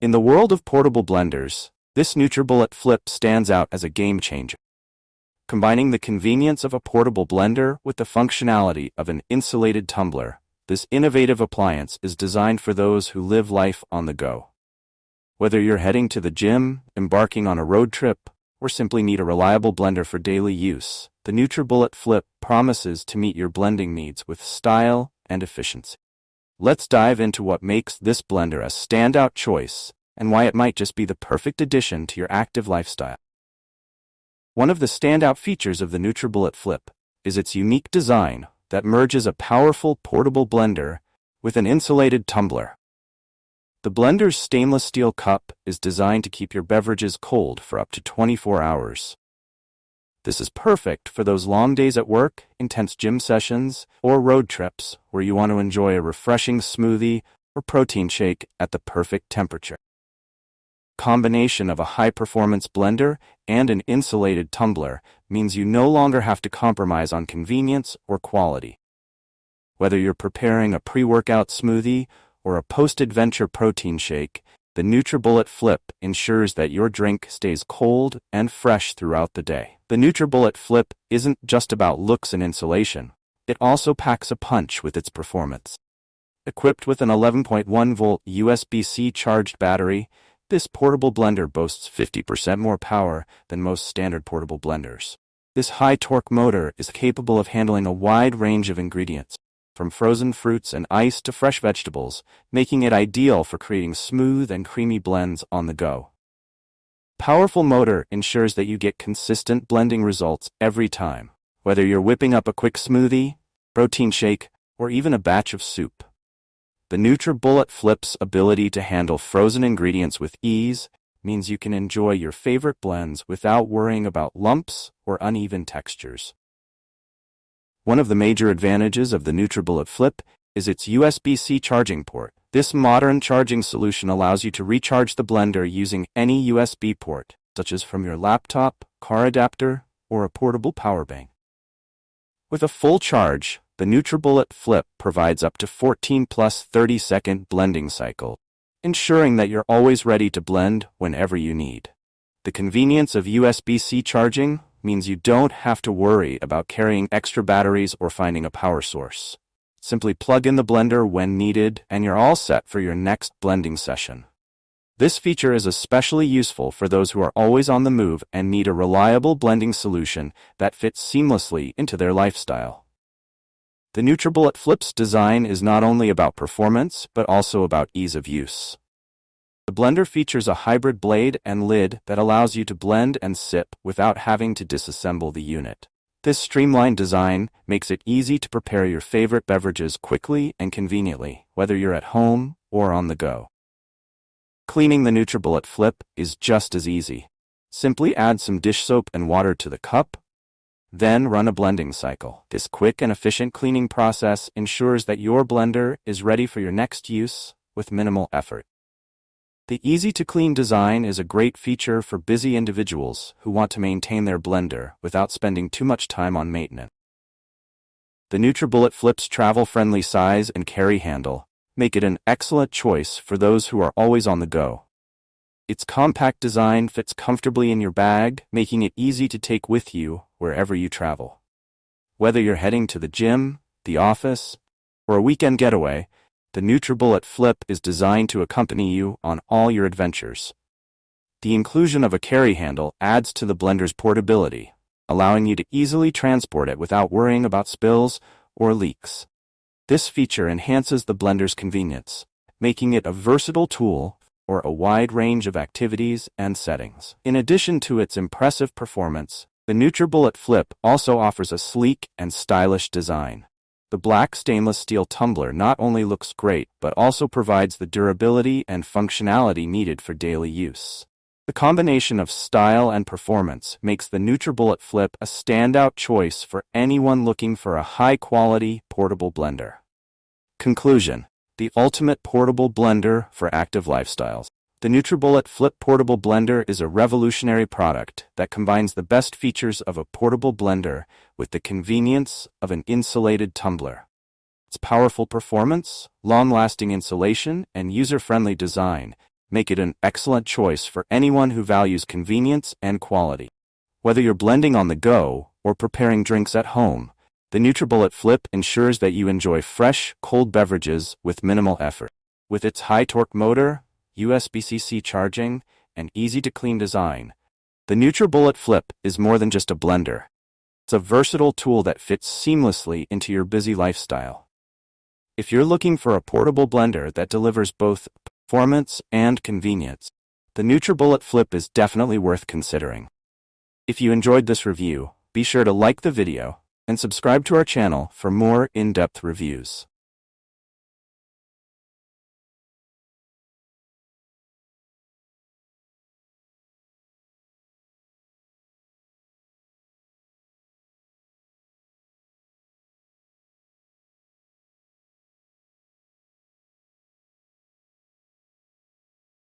In the world of portable blenders, this Nutribullet Flip stands out as a game changer. Combining the convenience of a portable blender with the functionality of an insulated tumbler, this innovative appliance is designed for those who live life on the go. Whether you're heading to the gym, embarking on a road trip, or simply need a reliable blender for daily use, the Nutribullet Flip promises to meet your blending needs with style and efficiency. Let's dive into what makes this blender a standout choice and why it might just be the perfect addition to your active lifestyle. One of the standout features of the Nutribullet Flip is its unique design that merges a powerful portable blender with an insulated tumbler. The blender's stainless steel cup is designed to keep your beverages cold for up to 24 hours. This is perfect for those long days at work, intense gym sessions, or road trips where you want to enjoy a refreshing smoothie or protein shake at the perfect temperature. Combination of a high-performance blender and an insulated tumbler means you no longer have to compromise on convenience or quality. Whether you're preparing a pre-workout smoothie or a post-adventure protein shake, the Nutribullet Flip ensures that your drink stays cold and fresh throughout the day. The Nutribullet Flip isn't just about looks and insulation. It also packs a punch with its performance. Equipped with an 11.1-volt USB-C charged battery, this portable blender boasts 50% more power than most standard portable blenders. This high-torque motor is capable of handling a wide range of ingredients, from frozen fruits and ice to fresh vegetables, making it ideal for creating smooth and creamy blends on the go. Powerful motor ensures that you get consistent blending results every time, whether you're whipping up a quick smoothie, protein shake, or even a batch of soup. The Nutribullet Flip's ability to handle frozen ingredients with ease means you can enjoy your favorite blends without worrying about lumps or uneven textures. One of the major advantages of the Nutribullet Flip is its USB-C charging port. This modern charging solution allows you to recharge the blender using any USB port, such as from your laptop, car adapter, or a portable power bank. With a full charge, the Nutribullet Flip provides up to 14 plus 30-second blending cycle, ensuring that you're always ready to blend whenever you need. The convenience of USB-C charging means you don't have to worry about carrying extra batteries or finding a power source. Simply plug in the blender when needed, and you're all set for your next blending session. This feature is especially useful for those who are always on the move and need a reliable blending solution that fits seamlessly into their lifestyle. The Nutribullet Flip's design is not only about performance, but also about ease of use. The blender features a hybrid blade and lid that allows you to blend and sip without having to disassemble the unit. This streamlined design makes it easy to prepare your favorite beverages quickly and conveniently, whether you're at home or on the go. Cleaning the Nutribullet Flip is just as easy. Simply add some dish soap and water to the cup, then run a blending cycle. This quick and efficient cleaning process ensures that your blender is ready for your next use with minimal effort. The easy-to-clean design is a great feature for busy individuals who want to maintain their blender without spending too much time on maintenance. The Nutribullet Flip's travel-friendly size and carry handle make it an excellent choice for those who are always on the go. Its compact design fits comfortably in your bag, making it easy to take with you wherever you travel. Whether you're heading to the gym, the office, or a weekend getaway, the Nutribullet Flip is designed to accompany you on all your adventures. The inclusion of a carry handle adds to the blender's portability, allowing you to easily transport it without worrying about spills or leaks. This feature enhances the blender's convenience, making it a versatile tool for a wide range of activities and settings. In addition to its impressive performance, the Nutribullet Flip also offers a sleek and stylish design. The black stainless steel tumbler not only looks great, but also provides the durability and functionality needed for daily use. The combination of style and performance makes the Nutribullet Flip a standout choice for anyone looking for a high-quality portable blender. Conclusion: the ultimate portable blender for active lifestyles. The Nutribullet Flip Portable Blender is a revolutionary product that combines the best features of a portable blender with the convenience of an insulated tumbler. Its powerful performance, long-lasting insulation, and user-friendly design make it an excellent choice for anyone who values convenience and quality. Whether you're blending on the go or preparing drinks at home, the Nutribullet Flip ensures that you enjoy fresh, cold beverages with minimal effort. With its high-torque motor, USB-C charging, and easy-to-clean design, the Nutribullet Flip is more than just a blender. It's a versatile tool that fits seamlessly into your busy lifestyle. If you're looking for a portable blender that delivers both performance and convenience, the Nutribullet Flip is definitely worth considering. If you enjoyed this review, be sure to like the video and subscribe to our channel for more in-depth reviews.